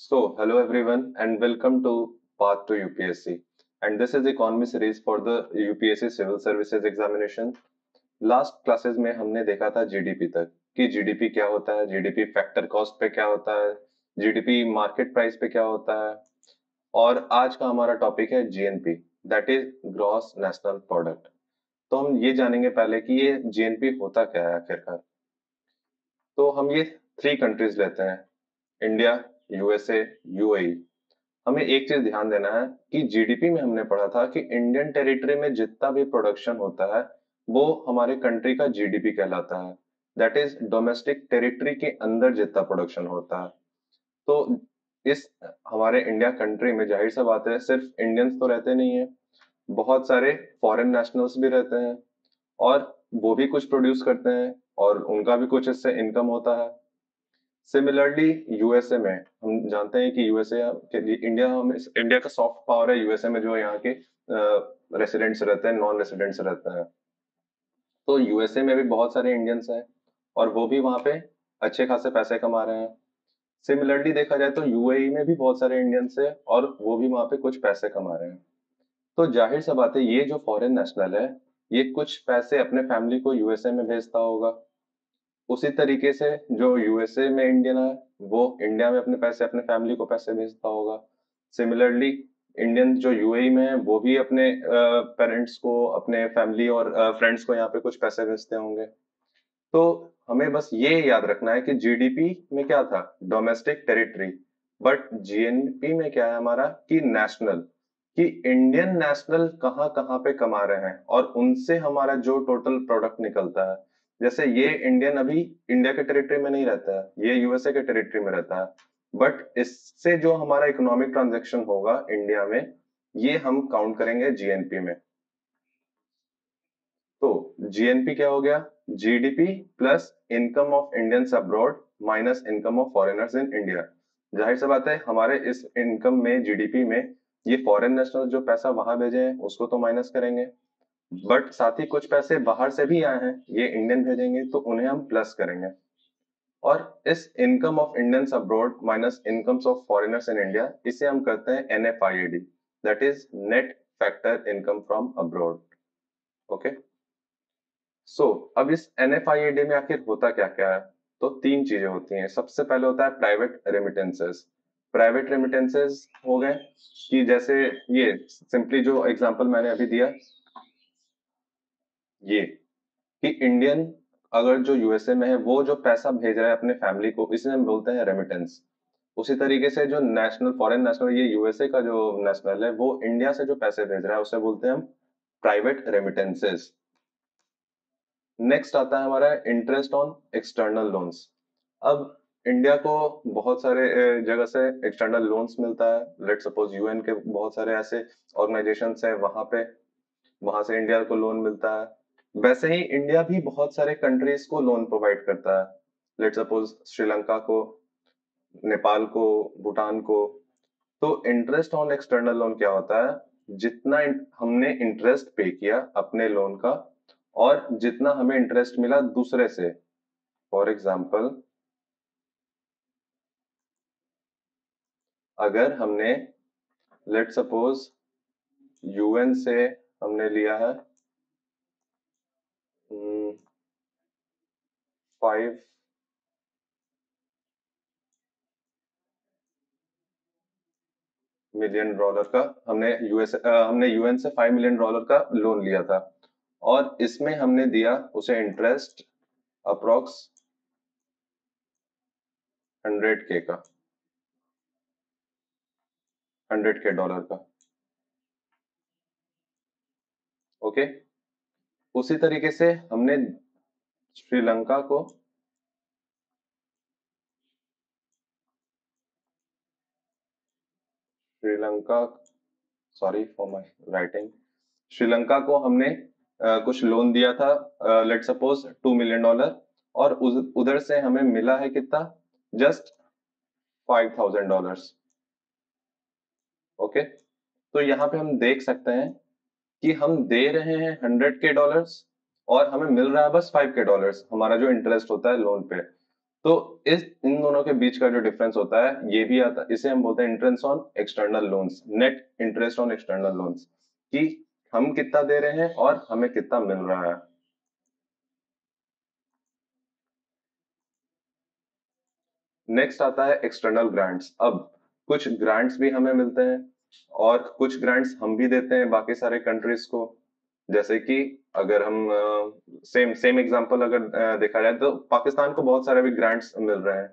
Hello everyone and welcome to Path to UPSC. And this is economy series for the UPSC Civil Services Examination. Last classes में हमने देखा था GDP तक कि GDP क्या होता है, जीडीपी फैक्टर कॉस्ट पे क्या होता है, जीडीपी मार्केट प्राइस पे क्या होता है। और आज का हमारा टॉपिक है GNP, that is gross national product. तो हम ये जानेंगे पहले कि ये जीएनपी होता क्या है आखिरकार। तो हम ये थ्री कंट्रीज लेते हैं, इंडिया, यूएसए, यूएई। हमें एक चीज ध्यान देना है कि जीडीपी में हमने पढ़ा था कि इंडियन टेरिटरी में जितना भी प्रोडक्शन होता है वो हमारे कंट्री का जीडीपी कहलाता है। दैट इज डोमेस्टिक टेरिटरी के अंदर जितना प्रोडक्शन होता है। तो इस हमारे इंडिया कंट्री में जाहिर सा बात है सिर्फ इंडियंस तो रहते नहीं है, बहुत सारे फॉरेन नेशनल्स भी रहते हैं और वो भी कुछ प्रोड्यूस करते हैं और उनका भी कुछ इससे इनकम होता है। सिमिलरली यूएसए में हम जानते हैं कि यूएसए के लिए इंडिया का सॉफ्ट पावर है यूएसए में, जो यहाँ के रेसिडेंट्स रहते हैं, नॉन रेसिडेंट्स रहते हैं। तो यूएसए में भी बहुत सारे इंडियंस हैं और वो भी वहाँ पे अच्छे खासे पैसे कमा रहे हैं। सिमिलरली देखा जाए तो यूएई में भी बहुत सारे इंडियंस हैं और वो भी वहाँ पे कुछ पैसे कमा रहे हैं। तो जाहिर सा बात है ये जो फॉरेन नेशनल है ये कुछ पैसे अपने फैमिली को यूएसए में भेजता होगा। उसी तरीके से जो यूएसए में इंडियन है वो इंडिया में अपने पैसे अपने फैमिली को पैसे भेजता होगा। सिमिलरली इंडियन जो यूएई में है वो भी अपने पेरेंट्स को, अपने फैमिली और फ्रेंड्स को यहाँ पे कुछ पैसे भेजते होंगे। तो हमें बस ये याद रखना है कि जीडीपी में क्या था, डोमेस्टिक टेरिटरी, बट जीएनपी में क्या है हमारा कि नेशनल, कि इंडियन नेशनल कहाँ कहाँ पे कमा रहे हैं और उनसे हमारा जो टोटल प्रोडक्ट निकलता है। जैसे ये इंडियन अभी इंडिया के टेरिटरी में नहीं रहता है, ये यूएसए के टेरिटरी में रहता है, बट इससे जो हमारा इकोनॉमिक ट्रांजेक्शन होगा इंडिया में ये हम काउंट करेंगे जीएनपी में। तो जीएनपी क्या हो गया, GDP plus income of Indians abroad minus income of foreigners in India. जाहिर सी बात है हमारे इस इनकम में, जीडीपी में, ये फॉरेन नेशनल जो पैसा वहां भेजे हैं उसको तो माइनस करेंगे, बट साथ ही कुछ पैसे बाहर से भी आए हैं ये इंडियन भेजेंगे तो उन्हें हम प्लस करेंगे। और इस income of Indians abroad minus incomes of foreigners in India इसे हम करते हैं NFID, that is net factor income from abroad. Okay, अब इस एनएफआईडी में आखिर होता क्या क्या है। तो तीन चीजें होती हैं। सबसे पहले होता है प्राइवेट रेमिटेंसेस। प्राइवेट रेमिटेंसेस हो गए कि जैसे ये सिंपली जो एग्जांपल मैंने अभी दिया, ये कि इंडियन अगर जो यूएसए में है वो जो पैसा भेज रहा है अपने फैमिली को इसे हम बोलते हैं रेमिटेंस। उसी तरीके से जो नेशनल, फॉरेन नेशनल, ये यूएसए का जो नेशनल है वो इंडिया से जो पैसे भेज रहा है उसे बोलते हैं हम प्राइवेट रेमिटेंसेस। नेक्स्ट आता है हमारा इंटरेस्ट ऑन एक्सटर्नल लोन्स। अब इंडिया को बहुत सारे जगह से एक्सटर्नल लोन्स मिलता है। लेट सपोज यूएन के बहुत सारे ऐसे ऑर्गेनाइजेशंस है, वहां पे वहां से इंडिया को लोन मिलता है। वैसे ही इंडिया भी बहुत सारे कंट्रीज को लोन प्रोवाइड करता है। लेट सपोज श्रीलंका को, नेपाल को, भूटान को। तो इंटरेस्ट ऑन एक्सटर्नल लोन क्या होता है, जितना हमने इंटरेस्ट पे किया अपने लोन का और जितना हमें इंटरेस्ट मिला दूसरे से। फॉर एग्जाम्पल, अगर हमने लेट सपोज यूएन से हमने लिया है 5 मिलियन डॉलर का, हमने यूएन से $5 मिलियन का लोन लिया था और इसमें हमने दिया उसे इंटरेस्ट अप्रोक्स 100K का, 100K डॉलर का। ओके, उसी तरीके से हमने श्रीलंका को Sri Lanka sorry for my writing, Sri Lanka को हमने कुछ लोन दिया था, लेट सपोज $2 मिलियन, और उधर से हमें मिला है कितना, जस्ट $5,000। ओके, तो यहाँ पे हम देख सकते हैं कि हम दे रहे हैं 100K डॉलर्स और हमें मिल रहा है बस $5K, हमारा जो इंटरेस्ट होता है लोन पे। तो इस इन दोनों के बीच का जो डिफरेंस होता है ये भी आता है, इसे हम बोलते हैं interest on external loans, net interest on external loans, कि हम कितना दे रहे हैं और हमें कितना मिल रहा है। नेक्स्ट आता है एक्सटर्नल ग्रांट्स। अब कुछ ग्रांट्स भी हमें मिलते हैं और कुछ ग्रांट्स हम भी देते हैं बाकी सारे कंट्रीज को। जैसे कि अगर हम सेम सेम एग्जांपल अगर देखा जाए तो पाकिस्तान को बहुत सारे भी ग्रांट्स मिल रहे हैं।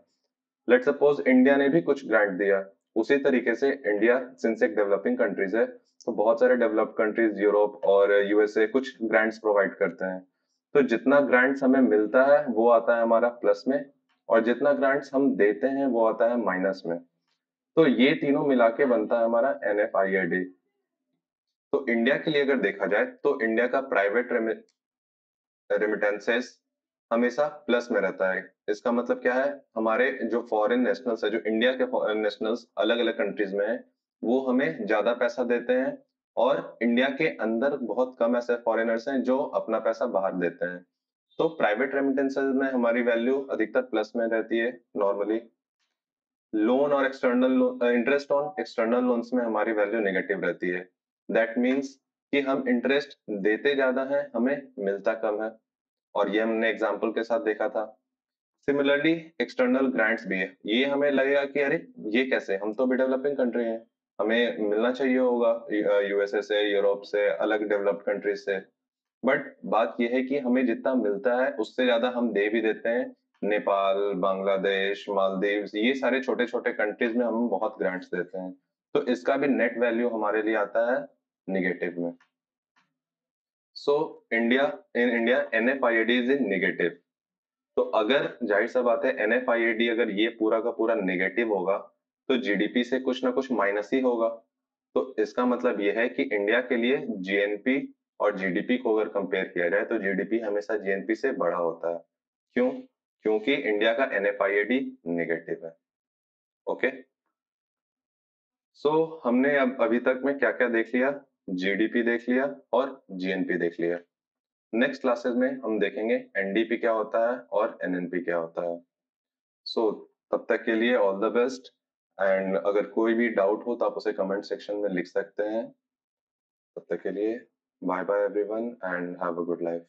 लेट सपोज इंडिया ने भी कुछ ग्रांट दिया, उसी तरीके से इंडिया सिंस एक डेवलपिंग कंट्रीज है तो बहुत सारे डेवलप्ड कंट्रीज यूरोप और यूएसए कुछ ग्रांट्स प्रोवाइड करते हैं। तो जितना ग्रांट्स हमें मिलता है वो आता है हमारा प्लस में, और जितना ग्रांट्स हम देते हैं वो आता है माइनस में। तो ये तीनों मिला के बनता है हमारा NFIAD। तो इंडिया के लिए अगर देखा जाए तो इंडिया का प्राइवेट रेमिटेंसेस हमेशा प्लस में रहता है। इसका मतलब क्या है, हमारे जो फॉरेन नेशनल्स है, जो इंडिया के फॉरेन नेशनल्स अलग अलग कंट्रीज में है, वो हमें ज्यादा पैसा देते हैं, और इंडिया के अंदर बहुत कम ऐसे फॉरेनर्स हैं जो अपना पैसा बाहर देते हैं। तो प्राइवेट रेमिटेंसेस में हमारी वैल्यू अधिकतर प्लस में रहती है नॉर्मली। लोन और external interest on external loans में हमारी वैल्यू नेगेटिव रहती है। दैट मीन्स कि हम इंटरेस्ट देते ज्यादा है, हमें मिलता कम है, और ये हमने एग्जाम्पल के साथ देखा था। सिमिलरली एक्सटर्नल ग्रांट्स भी है, ये हमें लगेगा कि अरे ये कैसे, हम तो भी डेवलपिंग कंट्री हैं, हमें मिलना चाहिए होगा यूएसए से, यूरोप से, अलग डेवलप्ड कंट्रीज से। बट बात यह है कि हमें जितना मिलता है उससे ज्यादा हम दे भी देते हैं। नेपाल, बांग्लादेश, मालदीव्स, ये सारे छोटे छोटे कंट्रीज में हम बहुत ग्रांट्स देते हैं। तो इसका भी नेट वैल्यू हमारे लिए आता है निगेटिव में। So India in India NFIAD is in negative. तो अगर जाहिर सा बात है NFIAD अगर ये पूरा का पूरा नेगेटिव होगा तो जीडीपी से कुछ ना कुछ माइनस ही होगा। तो इसका मतलब ये है कि इंडिया के लिए जीएनपी और जीडीपी को अगर कंपेयर किया जाए तो जीडीपी हमेशा जीएनपी से बड़ा होता है। क्यों? क्योंकि इंडिया का NFIAD नेगेटिव है। ओके, सो हमने अब अभी तक में क्या क्या देख लिया, जीडीपी देख लिया और जीएनपी देख लिया। नेक्स्ट क्लासेस में हम देखेंगे एनडीपी क्या होता है और एनएनपी क्या होता है। सो तब तक के लिए ऑल द बेस्ट, एंड अगर कोई भी डाउट हो तो आप उसे कमेंट सेक्शन में लिख सकते हैं। तब तक के लिए bye bye everyone and have a good life.